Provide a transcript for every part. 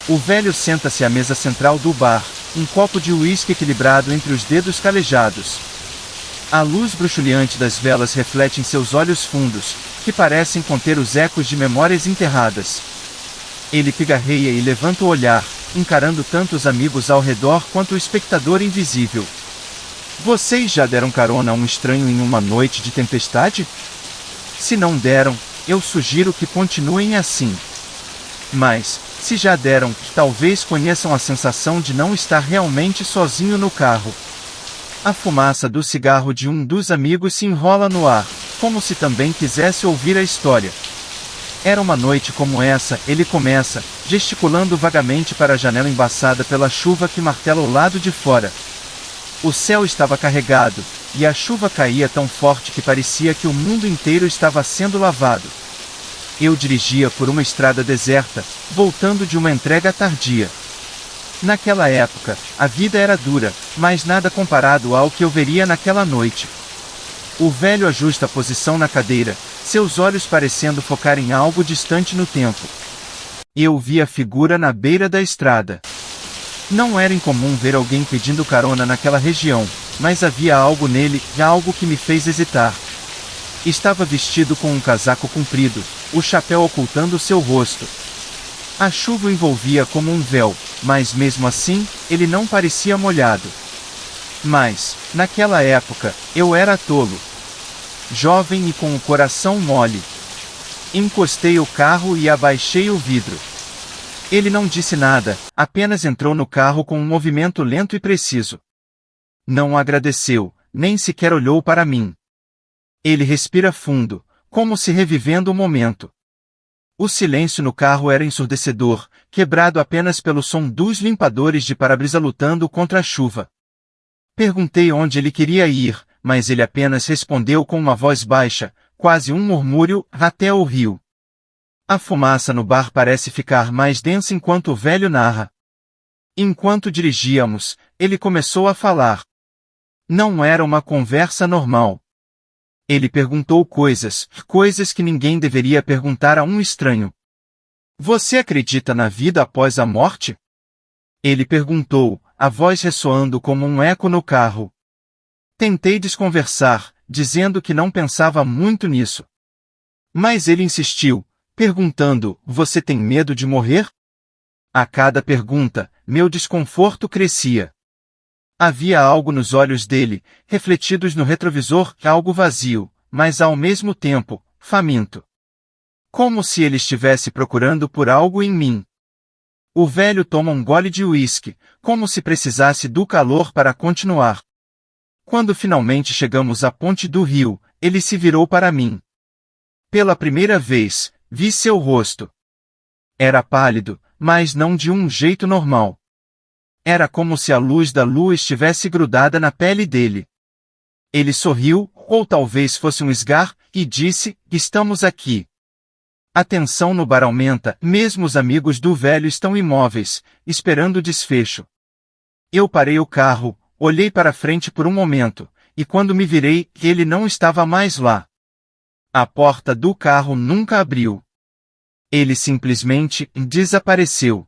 O velho senta-se à mesa central do bar, um copo de uísque equilibrado entre os dedos calejados. A luz bruxuleante das velas reflete em seus olhos fundos, que parecem conter os ecos de memórias enterradas. Ele pigarreia e levanta o olhar, encarando tanto os amigos ao redor quanto o espectador invisível. Vocês já deram carona a um estranho em uma noite de tempestade? Se não deram, eu sugiro que continuem assim. Mas, se já deram, talvez conheçam a sensação de não estar realmente sozinho no carro. A fumaça do cigarro de um dos amigos se enrola no ar, como se também quisesse ouvir a história. Era uma noite como essa, ele começa, gesticulando vagamente para a janela embaçada pela chuva que martela o lado de fora. O céu estava carregado, e a chuva caía tão forte que parecia que o mundo inteiro estava sendo lavado. Eu dirigia por uma estrada deserta, voltando de uma entrega tardia. Naquela época, a vida era dura, mas nada comparado ao que eu veria naquela noite. O velho ajusta a posição na cadeira, seus olhos parecendo focar em algo distante no tempo. Eu vi a figura na beira da estrada. Não era incomum ver alguém pedindo carona naquela região, mas havia algo nele, algo que me fez hesitar. Estava vestido com um casaco comprido, o chapéu ocultando seu rosto. A chuva o envolvia como um véu, mas mesmo assim, ele não parecia molhado. Mas, naquela época, eu era tolo. Jovem e com o coração mole. Encostei o carro e abaixei o vidro. Ele não disse nada, apenas entrou no carro com um movimento lento e preciso. Não agradeceu, nem sequer olhou para mim. Ele respira fundo, como se revivendo o momento. O silêncio no carro era ensurdecedor, quebrado apenas pelo som dos limpadores de para-brisa lutando contra a chuva. Perguntei onde ele queria ir, mas ele apenas respondeu com uma voz baixa, quase um murmúrio, até o rio. A fumaça no bar parece ficar mais densa enquanto o velho narra. Enquanto dirigíamos, ele começou a falar. Não era uma conversa normal. Ele perguntou coisas que ninguém deveria perguntar a um estranho. Você acredita na vida após a morte? Ele perguntou, a voz ressoando como um eco no carro. Tentei desconversar, dizendo que não pensava muito nisso. Mas ele insistiu, perguntando, você tem medo de morrer? A cada pergunta, meu desconforto crescia. Havia algo nos olhos dele, refletidos no retrovisor, algo vazio, mas ao mesmo tempo, faminto. Como se ele estivesse procurando por algo em mim. O velho toma um gole de uísque, como se precisasse do calor para continuar. Quando finalmente chegamos à ponte do rio, ele se virou para mim. Pela primeira vez, vi seu rosto. Era pálido, mas não de um jeito normal. Era como se a luz da lua estivesse grudada na pele dele. Ele sorriu, ou talvez fosse um esgar, e disse, estamos aqui. A tensão no bar aumenta, mesmo os amigos do velho estão imóveis, esperando o desfecho. Eu parei o carro, olhei para frente por um momento, e quando me virei, ele não estava mais lá. A porta do carro nunca abriu. Ele simplesmente desapareceu.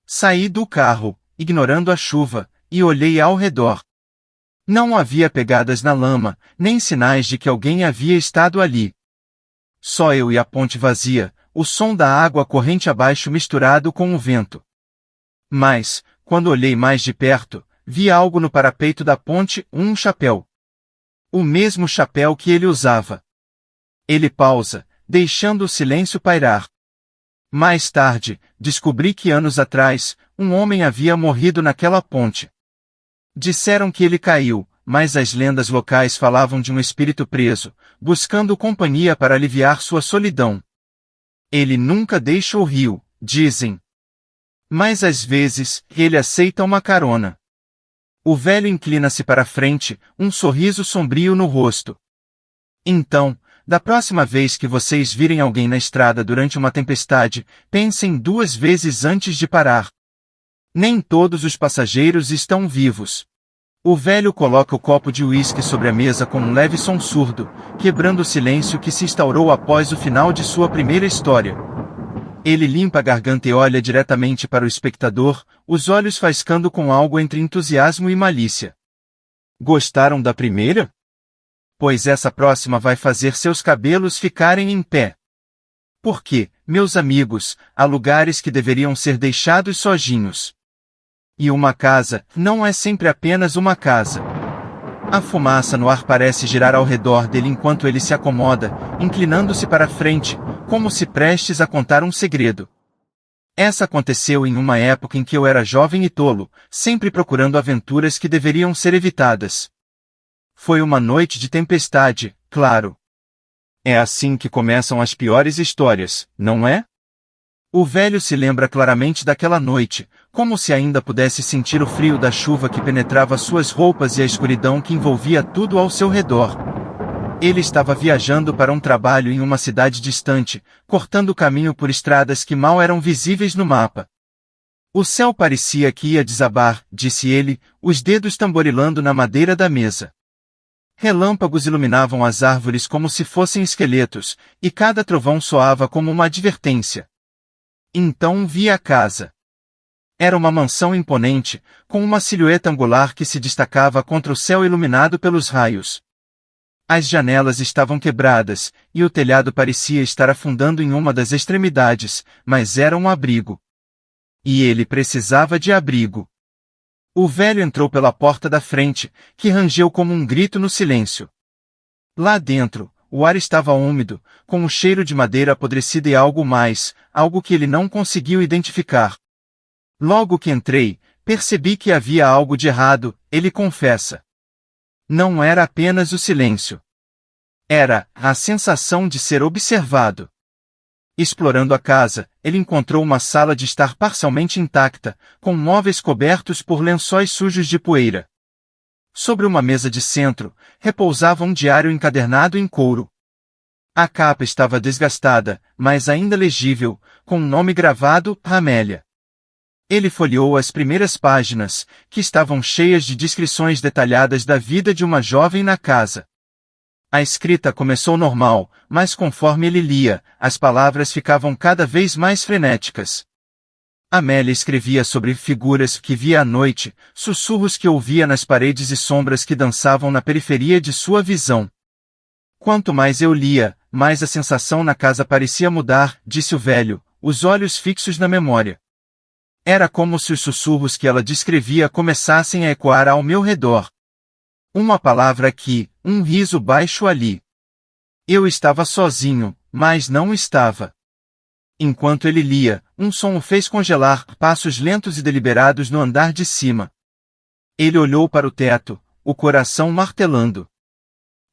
Saí do carro, ignorando a chuva, e olhei ao redor. Não havia pegadas na lama, nem sinais de que alguém havia estado ali. Só eu e a ponte vazia, o som da água corrente abaixo misturado com o vento. Mas, quando olhei mais de perto, vi algo no parapeito da ponte, um chapéu. O mesmo chapéu que ele usava. Ele pausa, deixando o silêncio pairar. Mais tarde, descobri que anos atrás, um homem havia morrido naquela ponte. Disseram que ele caiu, mas as lendas locais falavam de um espírito preso, buscando companhia para aliviar sua solidão. Ele nunca deixa o rio, dizem. Mas às vezes, ele aceita uma carona. O velho inclina-se para frente, um sorriso sombrio no rosto. Então, da próxima vez que vocês virem alguém na estrada durante uma tempestade, pensem 2 vezes antes de parar. Nem todos os passageiros estão vivos. O velho coloca o copo de uísque sobre a mesa com um leve som surdo, quebrando o silêncio que se instaurou após o final de sua primeira história. Ele limpa a garganta e olha diretamente para o espectador, os olhos faiscando com algo entre entusiasmo e malícia. Gostaram da primeira? Pois essa próxima vai fazer seus cabelos ficarem em pé. Porque, meus amigos, há lugares que deveriam ser deixados sozinhos. E uma casa não é sempre apenas uma casa. A fumaça no ar parece girar ao redor dele enquanto ele se acomoda, inclinando-se para frente, como se prestes a contar um segredo. Essa aconteceu em uma época em que eu era jovem e tolo, sempre procurando aventuras que deveriam ser evitadas. Foi uma noite de tempestade, claro. É assim que começam as piores histórias, não é? O velho se lembra claramente daquela noite, como se ainda pudesse sentir o frio da chuva que penetrava suas roupas e a escuridão que envolvia tudo ao seu redor. Ele estava viajando para um trabalho em uma cidade distante, cortando o caminho por estradas que mal eram visíveis no mapa. O céu parecia que ia desabar, disse ele, os dedos tamborilando na madeira da mesa. Relâmpagos iluminavam as árvores como se fossem esqueletos, e cada trovão soava como uma advertência. Então vi a casa. Era uma mansão imponente, com uma silhueta angular que se destacava contra o céu iluminado pelos raios. As janelas estavam quebradas, e o telhado parecia estar afundando em uma das extremidades, mas era um abrigo. E ele precisava de abrigo. O velho entrou pela porta da frente, que rangeu como um grito no silêncio. Lá dentro, o ar estava úmido, com um cheiro de madeira apodrecida e algo mais, algo que ele não conseguiu identificar. Logo que entrei, percebi que havia algo de errado, ele confessa. Não era apenas o silêncio. Era a sensação de ser observado. Explorando a casa, ele encontrou uma sala de estar parcialmente intacta, com móveis cobertos por lençóis sujos de poeira. Sobre uma mesa de centro, repousava um diário encadernado em couro. A capa estava desgastada, mas ainda legível, com um nome gravado, Amélia. Ele folheou as primeiras páginas, que estavam cheias de descrições detalhadas da vida de uma jovem na casa. A escrita começou normal, mas conforme ele lia, as palavras ficavam cada vez mais frenéticas. Amélia escrevia sobre figuras que via à noite, sussurros que ouvia nas paredes e sombras que dançavam na periferia de sua visão. Quanto mais eu lia, mais a sensação na casa parecia mudar, disse o velho, os olhos fixos na memória. Era como se os sussurros que ela descrevia começassem a ecoar ao meu redor. Uma palavra aqui, um riso baixo ali. Eu estava sozinho, mas não estava. Enquanto ele lia, um som o fez congelar, passos lentos e deliberados no andar de cima. Ele olhou para o teto, o coração martelando.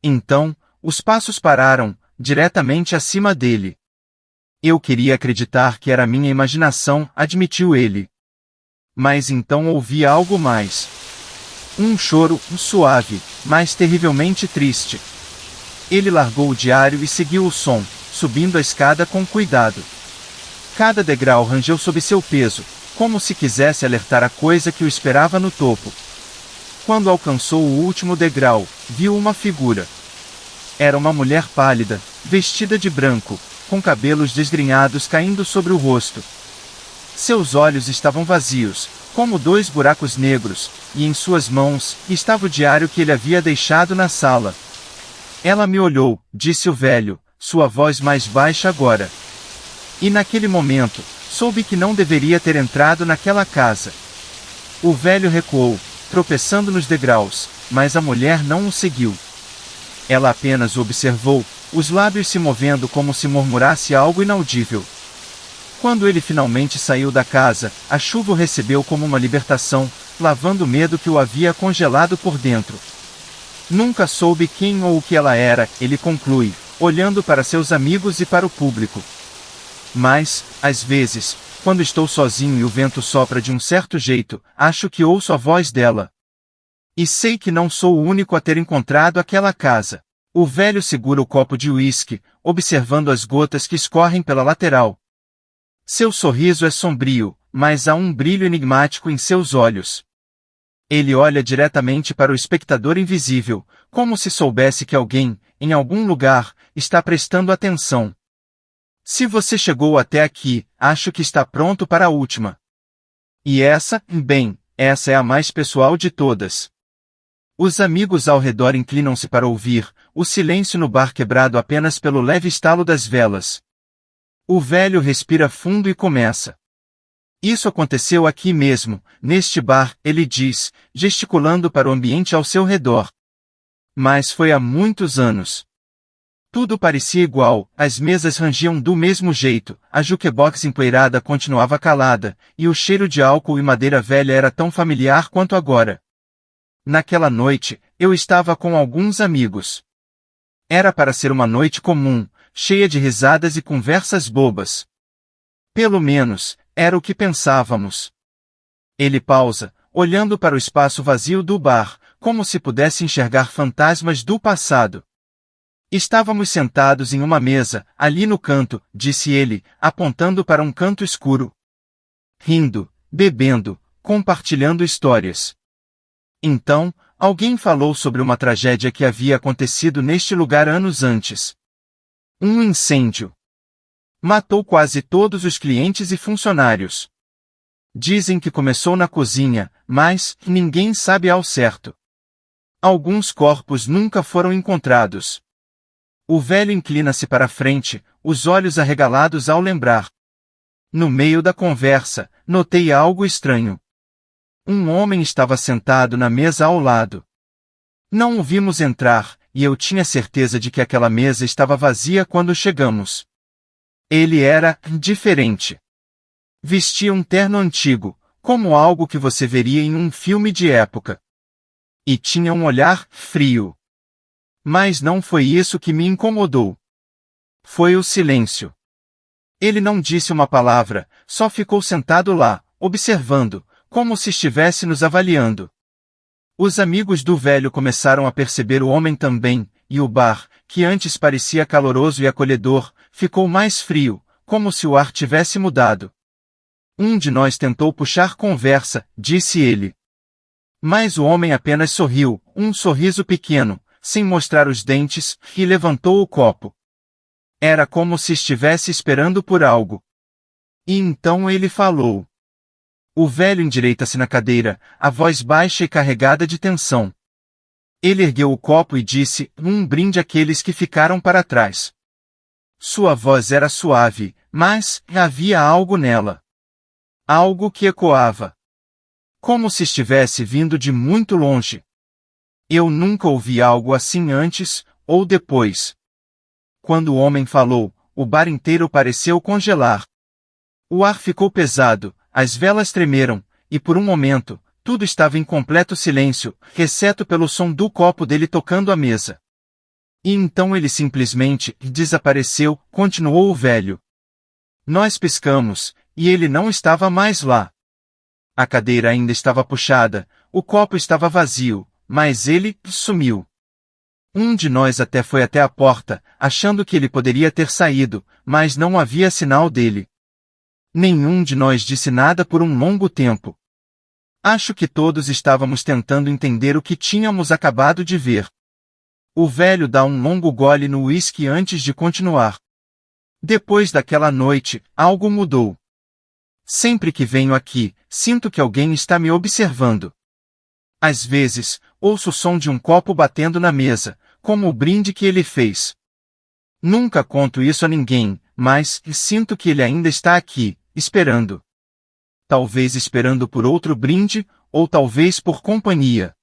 Então, os passos pararam, diretamente acima dele. Eu queria acreditar que era minha imaginação, admitiu ele. Mas então ouvi algo mais. Um choro, suave, mas terrivelmente triste. Ele largou o diário e seguiu o som, subindo a escada com cuidado. Cada degrau rangeu sob seu peso, como se quisesse alertar a coisa que o esperava no topo. Quando alcançou o último degrau, viu uma figura. Era uma mulher pálida, vestida de branco, com cabelos desgrenhados caindo sobre o rosto. Seus olhos estavam vazios, como dois buracos negros, e em suas mãos estava o diário que ele havia deixado na sala. Ela me olhou, disse o velho, sua voz mais baixa agora. E naquele momento, soube que não deveria ter entrado naquela casa. O velho recuou, tropeçando nos degraus, mas a mulher não o seguiu. Ela apenas o observou, os lábios se movendo como se murmurasse algo inaudível. Quando ele finalmente saiu da casa, a chuva o recebeu como uma libertação, lavando o medo que o havia congelado por dentro. Nunca soube quem ou o que ela era, ele conclui, olhando para seus amigos e para o público. Mas, às vezes, quando estou sozinho e o vento sopra de um certo jeito, acho que ouço a voz dela. E sei que não sou o único a ter encontrado aquela casa. O velho segura o copo de uísque, observando as gotas que escorrem pela lateral. Seu sorriso é sombrio, mas há um brilho enigmático em seus olhos. Ele olha diretamente para o espectador invisível, como se soubesse que alguém, em algum lugar, está prestando atenção. Se você chegou até aqui, acho que está pronto para a última. E essa, bem, essa é a mais pessoal de todas. Os amigos ao redor inclinam-se para ouvir, o silêncio no bar quebrado apenas pelo leve estalo das velas. O velho respira fundo e começa. Isso aconteceu aqui mesmo, neste bar, ele diz, gesticulando para o ambiente ao seu redor. Mas foi há muitos anos. Tudo parecia igual, as mesas rangiam do mesmo jeito, a jukebox empoeirada continuava calada, e o cheiro de álcool e madeira velha era tão familiar quanto agora. Naquela noite, eu estava com alguns amigos. Era para ser uma noite comum, cheia de risadas e conversas bobas. Pelo menos, era o que pensávamos. Ele pausa, olhando para o espaço vazio do bar, como se pudesse enxergar fantasmas do passado. Estávamos sentados em uma mesa, ali no canto, disse ele, apontando para um canto escuro. Rindo, bebendo, compartilhando histórias. Então, alguém falou sobre uma tragédia que havia acontecido neste lugar anos antes. Um incêndio. Matou quase todos os clientes e funcionários. Dizem que começou na cozinha, mas ninguém sabe ao certo. Alguns corpos nunca foram encontrados. O velho inclina-se para a frente, os olhos arregalados ao lembrar. No meio da conversa, notei algo estranho. Um homem estava sentado na mesa ao lado. Não o vimos entrar, e eu tinha certeza de que aquela mesa estava vazia quando chegamos. Ele era diferente. Vestia um terno antigo, como algo que você veria em um filme de época. E tinha um olhar frio. Mas não foi isso que me incomodou. Foi o silêncio. Ele não disse uma palavra, só ficou sentado lá, observando, como se estivesse nos avaliando. Os amigos do velho começaram a perceber o homem também, e o bar, que antes parecia caloroso e acolhedor, ficou mais frio, como se o ar tivesse mudado. Um de nós tentou puxar conversa, disse ele. Mas o homem apenas sorriu, um sorriso pequeno, sem mostrar os dentes, e levantou o copo. Era como se estivesse esperando por algo. E então ele falou. O velho endireita-se na cadeira, a voz baixa e carregada de tensão. Ele ergueu o copo e disse, um brinde àqueles que ficaram para trás. Sua voz era suave, mas havia algo nela. Algo que ecoava. Como se estivesse vindo de muito longe. Eu nunca ouvi algo assim antes, ou depois. Quando o homem falou, o bar inteiro pareceu congelar. O ar ficou pesado, as velas tremeram, e por um momento, tudo estava em completo silêncio, exceto pelo som do copo dele tocando a mesa. E então ele simplesmente desapareceu, continuou o velho. Nós piscamos, e ele não estava mais lá. A cadeira ainda estava puxada, o copo estava vazio, mas ele sumiu. Um de nós até foi até a porta, achando que ele poderia ter saído, mas não havia sinal dele. Nenhum de nós disse nada por um longo tempo. Acho que todos estávamos tentando entender o que tínhamos acabado de ver. O velho dá um longo gole no uísque antes de continuar. Depois daquela noite, algo mudou. Sempre que venho aqui, sinto que alguém está me observando. Às vezes, ouço o som de um copo batendo na mesa, como o brinde que ele fez. Nunca conto isso a ninguém, mas sinto que ele ainda está aqui, esperando. Talvez esperando por outro brinde, ou talvez por companhia.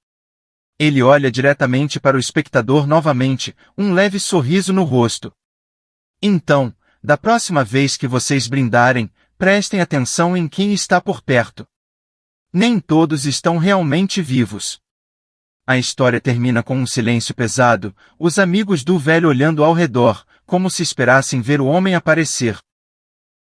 Ele olha diretamente para o espectador novamente, um leve sorriso no rosto. Então, da próxima vez que vocês brindarem, prestem atenção em quem está por perto. Nem todos estão realmente vivos. A história termina com um silêncio pesado, os amigos do velho olhando ao redor, como se esperassem ver o homem aparecer.